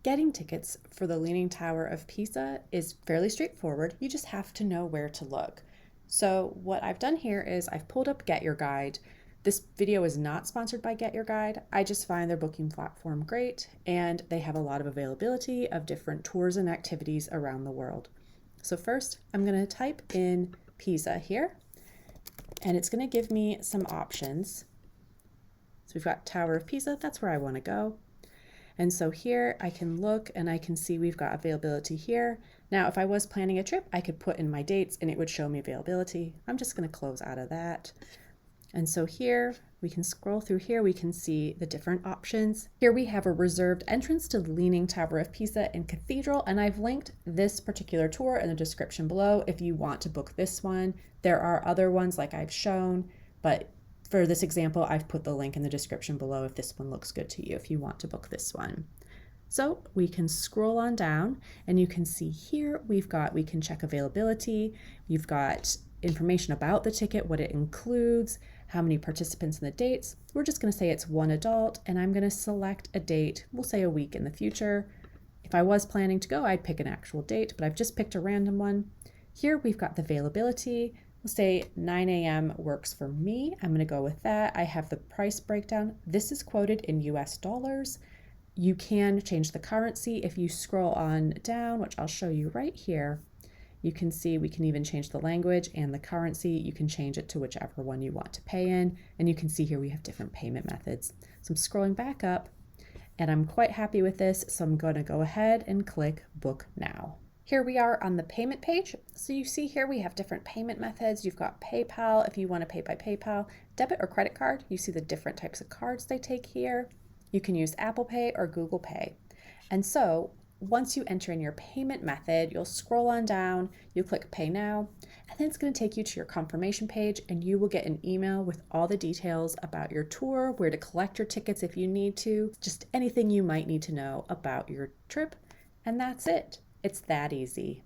Getting tickets for the Leaning Tower of Pisa is fairly straightforward. You just have to know where to look. So what I've done here is I've pulled up Get Your Guide. This video is not sponsored by Get Your Guide. I just find their booking platform great, and they have a lot of availability of different tours and activities around the world. So first, I'm going to type in Pisa here, and it's going to give me some options. So we've got Tower of Pisa, that's where I want to go. And so here I can look and I can see we've got availability here. Now, if I was planning a trip, I could put in my dates and it would show me availability. I'm just going to close out of that. And so here we can scroll through here. We can see the different options. Here we have a reserved entrance to the Leaning Tower of Pisa and Cathedral. And I've linked this particular tour in the description below if you want to book this one. There are other ones like I've shown, but for this example, I've put the link in the description below if this one looks good to you, if you want to book this one. So we can scroll on down and you can see here we can check availability. You've got information about the ticket, what it includes, how many participants and the dates. We're just going to say it's one adult, and I'm going to select a date. We'll say a week in the future. If I was planning to go, I'd pick an actual date, but I've just picked a random one. Here we've got the availability. We'll say 9 a.m. works for me. I'm going to go with that. I have the price breakdown. This is quoted in US dollars. You can change the currency if you scroll on down, which I'll show you right here. You can see we can even change the language and the currency. You can change it to whichever one you want to pay in. And you can see here we have different payment methods. So I'm scrolling back up and I'm quite happy with this. So I'm going to go ahead and click Book Now. Here we are on the payment page. So you see here we have different payment methods. You've got PayPal if you want to pay by PayPal, debit or credit card. You see the different types of cards they take here. You can use Apple Pay or Google Pay. And so once you enter in your payment method, you'll scroll on down, you click Pay Now, and then it's going to take you to your confirmation page and you will get an email with all the details about your tour, where to collect your tickets if you need to, just anything you might need to know about your trip. And that's it. It's that easy.